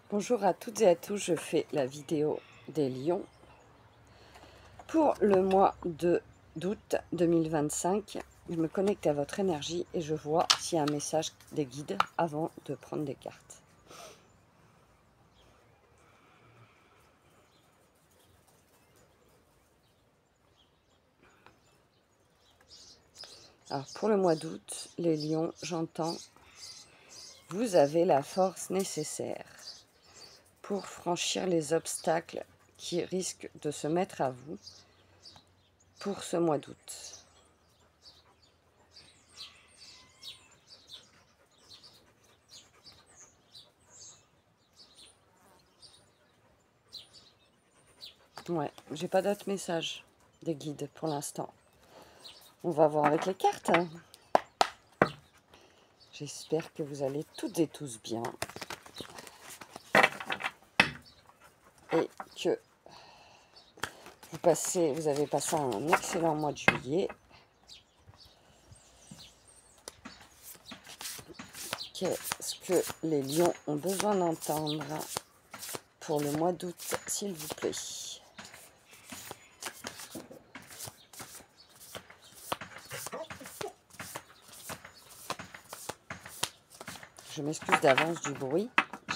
Bonjour à toutes et à tous, je fais la vidéo des lions pour le mois d'août 2025. Je me connecte à votre énergie et je vois s'il y a un message des guides avant de prendre des cartes. Alors pour le mois d'août, les lions, j'entends, vous avez la force nécessaire pour franchir les obstacles qui risquent de se mettre à vous pour ce mois d'août. Ouais, j'ai pas d'autres messages des guides pour l'instant. On va voir avec les cartes. J'espère que vous allez toutes et tous bien. Et que vous avez passé un excellent mois de juillet. Qu'est-ce que les lions ont besoin d'entendre pour le mois d'août, s'il vous plaît? Je m'excuse d'avance du bruit.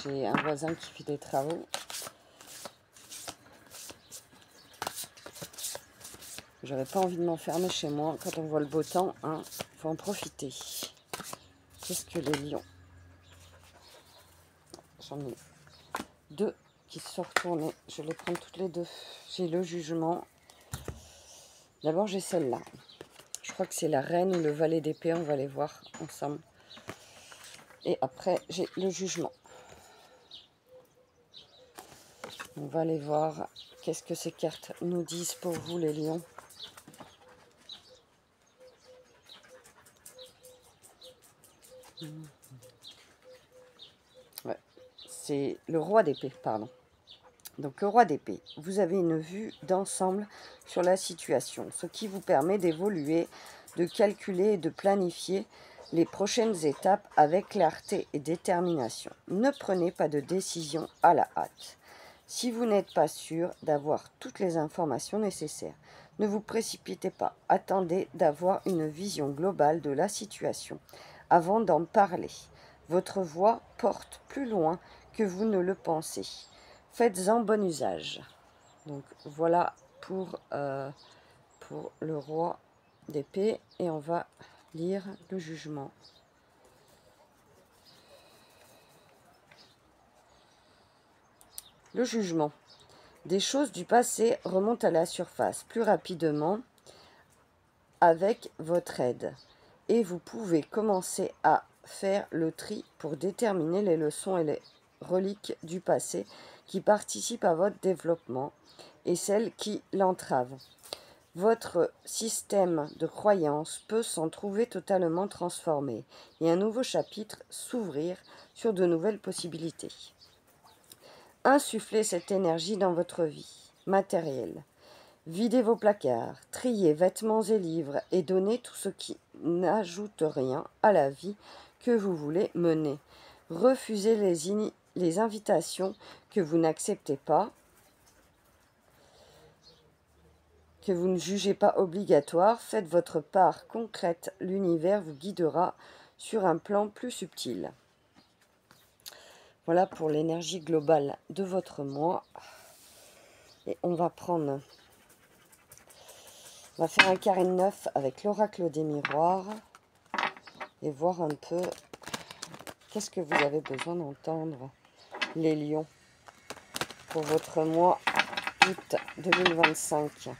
J'ai un voisin qui fait des travaux. J'aurais pas envie de m'enfermer chez moi. Quand on voit le beau temps, hein, faut en profiter. Qu'est-ce que les lions? J'en ai deux qui se sont retournés. Je vais les prendre toutes les deux. J'ai le jugement. D'abord, j'ai celle-là. Je crois que c'est la reine ou le valet d'épée. On va les voir ensemble. Et après, j'ai le jugement. On va aller voir qu'est-ce que ces cartes nous disent pour vous, les lions. Ouais, c'est le roi d'épée, pardon. Donc le roi d'épée, vous avez une vue d'ensemble sur la situation, ce qui vous permet d'évoluer, de calculer et de planifier les prochaines étapes avec clarté et détermination. Ne prenez pas de décision à la hâte. Si vous n'êtes pas sûr d'avoir toutes les informations nécessaires, ne vous précipitez pas. Attendez d'avoir une vision globale de la situation avant d'en parler. Votre voix porte plus loin que vous ne le pensez. Faites-en bon usage. Donc voilà pour le roi d'épée. Et on va lire le jugement. Le jugement. Des choses du passé remontent à la surface plus rapidement avec votre aide. Et vous pouvez commencer à faire le tri pour déterminer les leçons et les reliques du passé qui participent à votre développement et celles qui l'entravent. Votre système de croyance peut s'en trouver totalement transformé et un nouveau chapitre s'ouvrir sur de nouvelles possibilités. Insufflez cette énergie dans votre vie matérielle. Videz vos placards, triez vêtements et livres et donnez tout ce qui n'ajoute rien à la vie que vous voulez mener. Refusez les invitations que vous n'acceptez pas, que vous ne jugez pas obligatoires. Faites votre part concrète. L'univers vous guidera sur un plan plus subtil. Voilà pour l'énergie globale de votre mois. Et on va faire un carré de 9 avec l'oracle des miroirs et voir un peu qu'est-ce que vous avez besoin d'entendre, les lions, pour votre mois août 2025.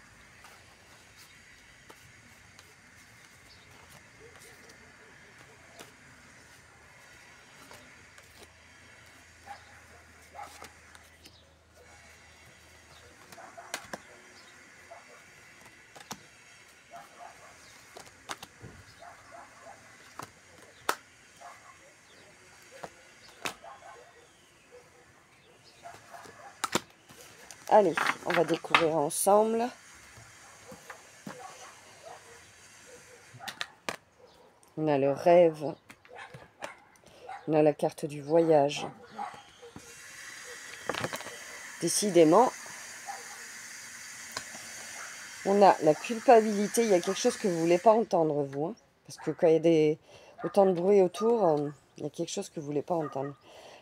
Allez, on va découvrir ensemble. On a le rêve. On a la carte du voyage. Décidément, on a la culpabilité. Il y a quelque chose que vous ne voulez pas entendre, vous. Hein, parce que quand il y a autant de bruit autour, il y a quelque chose que vous ne voulez pas entendre.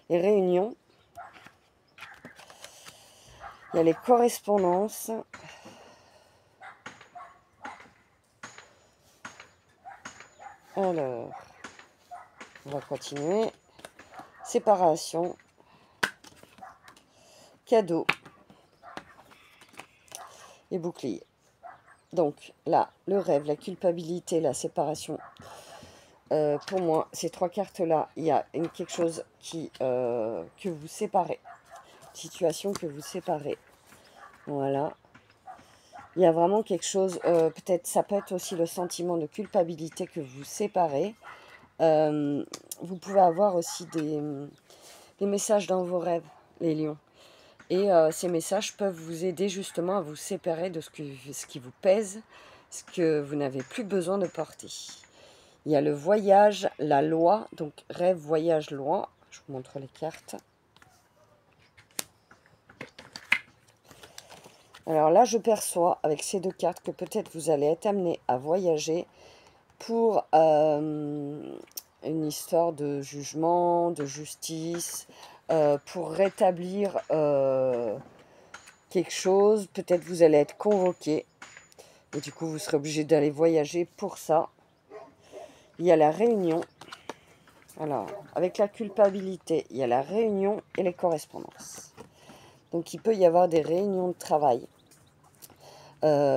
Les réunions. Il y a les correspondances. Alors, on va continuer. Séparation. Cadeau. Et bouclier. Donc là, le rêve, la culpabilité, la séparation. Pour moi, ces 3 cartes-là, il y a quelque chose que vous séparez. Situation que vous séparez. Voilà. Il y a vraiment quelque chose, peut-être, ça peut être aussi le sentiment de culpabilité que vous séparez. Vous pouvez avoir aussi des messages dans vos rêves, les lions. Et ces messages peuvent vous aider justement à vous séparer de ce qui vous pèse, ce que vous n'avez plus besoin de porter. Il y a le voyage, la loi, donc rêve, voyage, loi. Je vous montre les cartes. Alors là, je perçois avec ces 2 cartes que peut-être vous allez être amené à voyager pour une histoire de jugement, de justice, pour rétablir quelque chose. Peut-être vous allez être convoqué et du coup vous serez obligé d'aller voyager pour ça. Il y a la réunion. Alors, avec la culpabilité, il y a la réunion et les correspondances. Donc il peut y avoir des réunions de travail.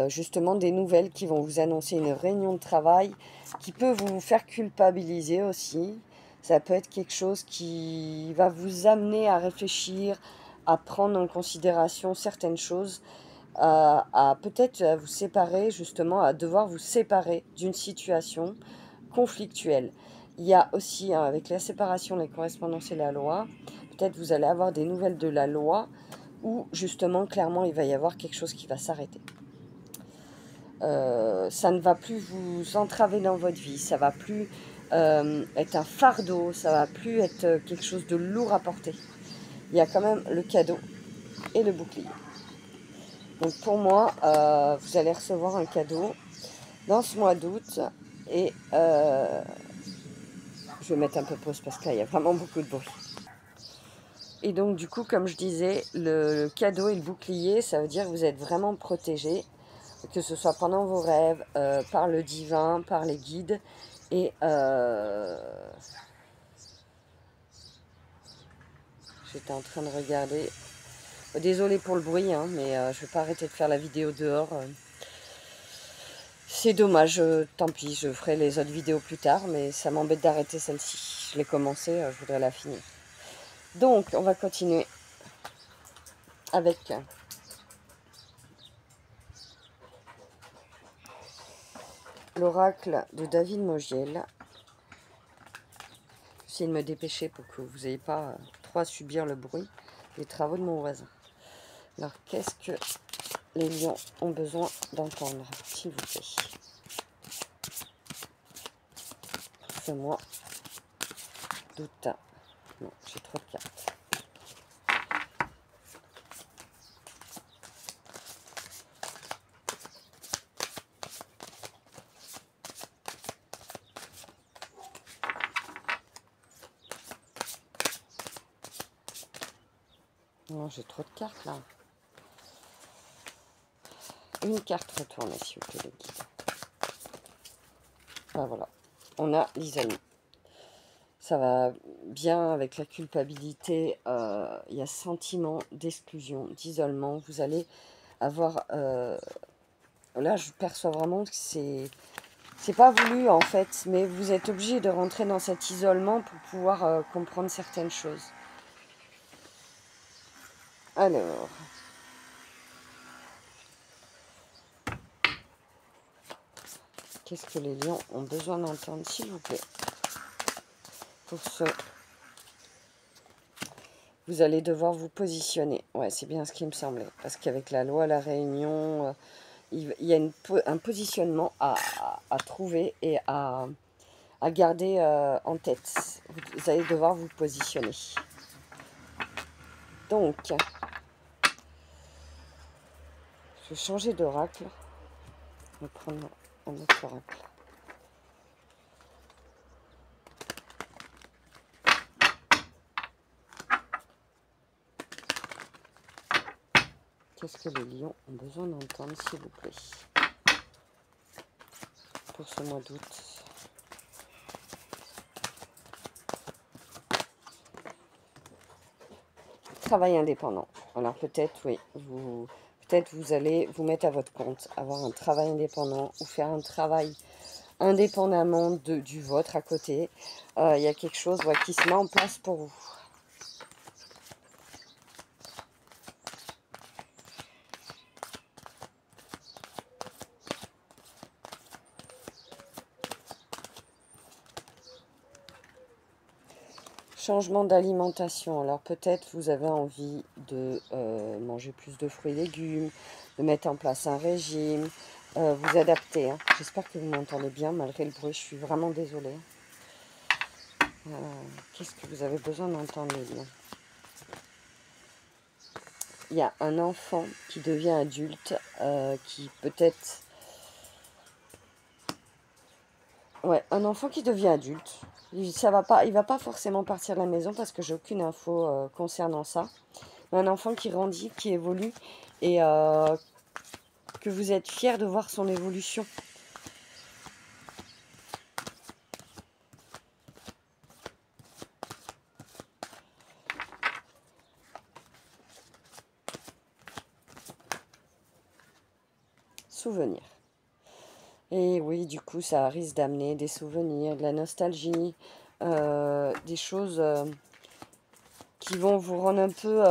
Justement des nouvelles qui vont vous annoncer une réunion de travail qui peut vous faire culpabiliser aussi. Ça peut être quelque chose qui va vous amener à réfléchir, à prendre en considération certaines choses, à peut-être vous séparer, justement, à devoir vous séparer d'une situation conflictuelle. Il y a aussi, avec la séparation, les correspondances et la loi, peut-être vous allez avoir des nouvelles de la loi où, justement, clairement, il va y avoir quelque chose qui va s'arrêter. Ça ne va plus vous entraver dans votre vie, ça va plus être un fardeau, ça va plus être quelque chose de lourd à porter. Il y a quand même le cadeau et le bouclier. Donc pour moi, vous allez recevoir un cadeau dans ce mois d'août et je vais mettre un peu pause parce que là il y a vraiment beaucoup de bruit. Et donc du coup, comme je disais, le cadeau et le bouclier, ça veut dire que vous êtes vraiment protégé, que ce soit pendant vos rêves, par le divin, par les guides. Et j'étais en train de regarder. Désolée pour le bruit, hein, mais je ne vais pas arrêter de faire la vidéo dehors. C'est dommage, tant pis, je ferai les autres vidéos plus tard, mais ça m'embête d'arrêter celle-ci. Je l'ai commencée, je voudrais la finir. Donc, on va continuer avec l'oracle de David Mogiel. J'essaie de me dépêcher pour que vous n'ayez pas trop à subir le bruit des travaux de mon voisin. Alors, qu'est-ce que les lions ont besoin d'entendre, s'il vous plaît? Fais-moi doute. Non, j'ai trop de cartes. Non, j'ai trop de cartes là. Une carte retournée, s'il vous plaît, les guides. Ben voilà, on a l'isolement. Ça va bien avec la culpabilité. Il y a sentiment d'exclusion, d'isolement. Vous allez avoir... là, je perçois vraiment que c'est pas voulu, en fait. Mais vous êtes obligé de rentrer dans cet isolement pour pouvoir comprendre certaines choses. Alors... Qu'est-ce que les lions ont besoin d'entendre, s'il vous plaît? Pour ce... Vous allez devoir vous positionner. Ouais, c'est bien ce qui me semblait. Parce qu'avec la loi, la réunion, il y a un positionnement à trouver et à garder en tête. Vous allez devoir vous positionner. Donc, vais changer d'oracle. Je vais prendre un autre oracle. Qu'est-ce que les lions ont besoin d'entendre, s'il vous plaît, pour ce mois d'août? Travail indépendant. Alors peut-être, oui, vous allez vous mettre à votre compte, avoir un travail indépendant ou faire un travail indépendamment du vôtre à côté. Il y a quelque chose qui se met en place pour vous. Changement d'alimentation. Alors peut-être vous avez envie de manger plus de fruits et légumes, de mettre en place un régime, vous adapter. Hein. J'espère que vous m'entendez bien malgré le bruit, je suis vraiment désolée. Qu'est-ce que vous avez besoin d'entendre, les lions? Il y a un enfant qui devient adulte, qui peut-être... Ouais, un enfant qui devient adulte. Il va pas forcément partir de la maison parce que j'ai aucune info concernant ça. Mais un enfant qui grandit, qui évolue et que vous êtes fiers de voir son évolution. Souvenirs. Et oui, du coup, ça risque d'amener des souvenirs, de la nostalgie, des choses qui vont vous rendre un peu,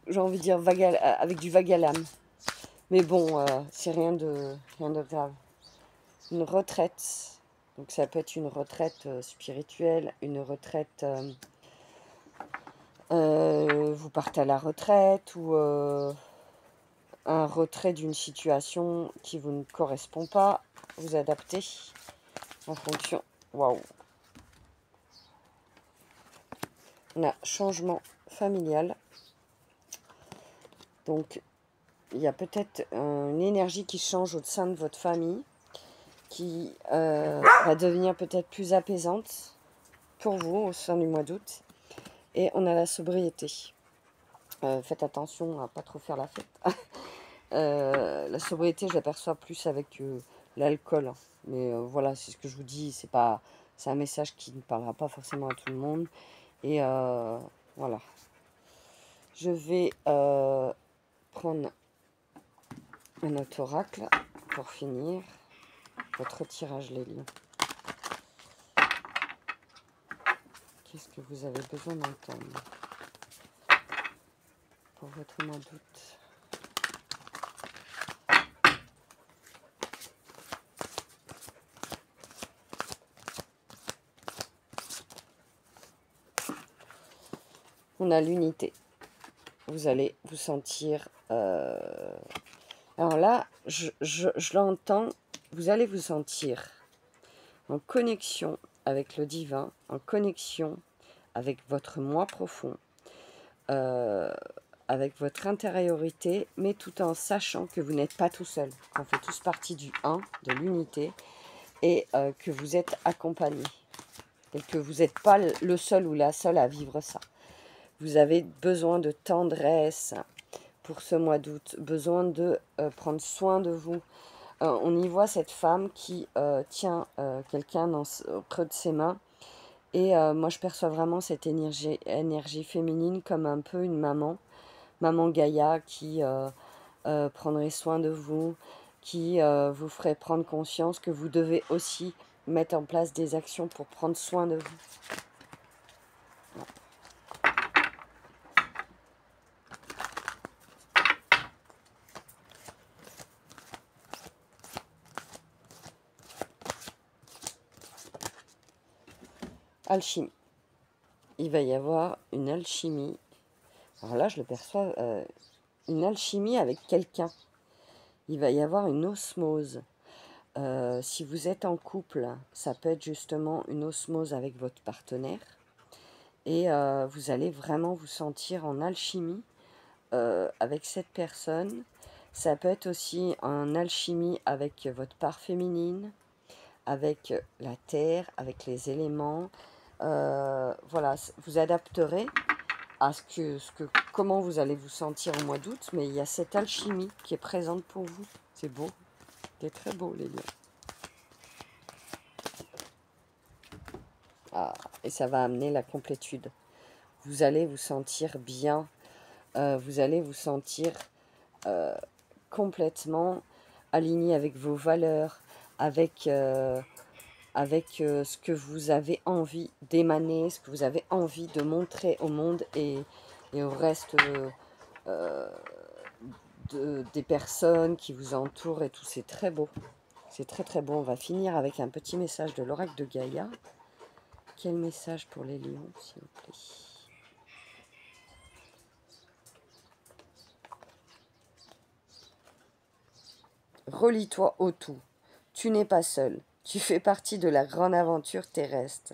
j'ai envie de dire, avec du vague à l'âme. Mais bon, c'est rien de grave. Une retraite. Donc ça peut être une retraite spirituelle, une retraite... vous partez à la retraite ou un retrait d'une situation qui vous ne correspond pas. Vous adaptez en fonction. Waouh! On a changement familial. Donc, il y a peut-être une énergie qui change au sein de votre famille, qui va devenir peut-être plus apaisante pour vous au sein du mois d'août. Et on a la sobriété. Faites attention à ne pas trop faire la fête. La sobriété, je l'aperçois plus avec l'alcool. Hein. Mais voilà, c'est ce que je vous dis. C'est un message qui ne parlera pas forcément à tout le monde. Et voilà. Je vais prendre un autre oracle pour finir votre tirage, les lions. Qu'est-ce que vous avez besoin d'entendre pour votre mois d'août? On a l'unité. Vous allez vous sentir... Alors là, je l'entends, vous allez vous sentir en connexion avec le divin, en connexion avec votre moi profond, avec votre intériorité, mais tout en sachant que vous n'êtes pas tout seul, qu'on fait tous partie du 1, de l'unité, et que vous êtes accompagné, et que vous n'êtes pas le seul ou la seule à vivre ça. Vous avez besoin de tendresse pour ce mois d'août, besoin de prendre soin de vous. On y voit cette femme qui tient quelqu'un au creux de ses mains. Et moi, je perçois vraiment cette énergie féminine comme un peu une maman Gaïa qui prendrait soin de vous, qui vous ferait prendre conscience que vous devez aussi mettre en place des actions pour prendre soin de vous. Alchimie. Il va y avoir une alchimie. Alors là, je le perçois, une alchimie avec quelqu'un. Il va y avoir une osmose. Si vous êtes en couple, ça peut être justement une osmose avec votre partenaire. Et vous allez vraiment vous sentir en alchimie avec cette personne. Ça peut être aussi en alchimie avec votre part féminine, avec la terre, avec les éléments. Voilà, vous adapterez à comment vous allez vous sentir au mois d'août, mais il y a cette alchimie qui est présente pour vous. C'est beau, c'est très beau les lions. Ah, et ça va amener la complétude. Vous allez vous sentir bien, vous allez vous sentir complètement aligné avec vos valeurs, avec ce que vous avez envie d'émaner, ce que vous avez envie de montrer au monde et au reste des personnes qui vous entourent et tout. C'est très beau. C'est très très beau. On va finir avec un petit message de l'oracle de Gaïa. Quel message pour les lions, s'il vous plaît? Relie-toi au tout. Tu n'es pas seul. Tu fais partie de la grande aventure terrestre.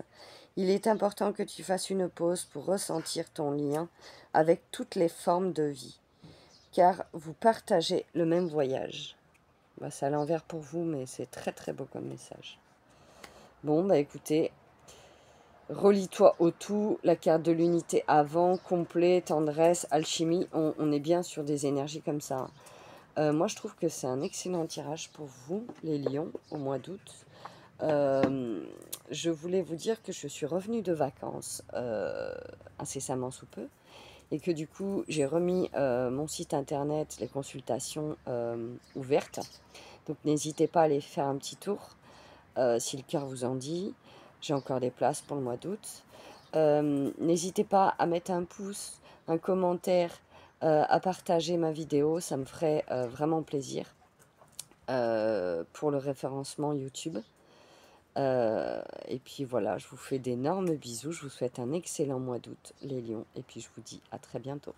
Il est important que tu fasses une pause pour ressentir ton lien avec toutes les formes de vie, car vous partagez le même voyage. Bah, c'est à l'envers pour vous, mais c'est très très beau comme message. Bon, bah écoutez, relie-toi au tout, la carte de l'unité avant, complet, tendresse, alchimie, on est bien sur des énergies comme ça. Moi, je trouve que c'est un excellent tirage pour vous, les lions, au mois d'août. Je voulais vous dire que je suis revenue de vacances incessamment sous peu et que du coup, j'ai remis mon site internet, les consultations ouvertes. Donc, n'hésitez pas à aller faire un petit tour si le cœur vous en dit. J'ai encore des places pour le mois d'août. N'hésitez pas à mettre un pouce, un commentaire, à partager ma vidéo, ça me ferait vraiment plaisir pour le référencement YouTube. Et puis voilà, je vous fais d'énormes bisous, je vous souhaite un excellent mois d'août les lions et puis je vous dis à très bientôt.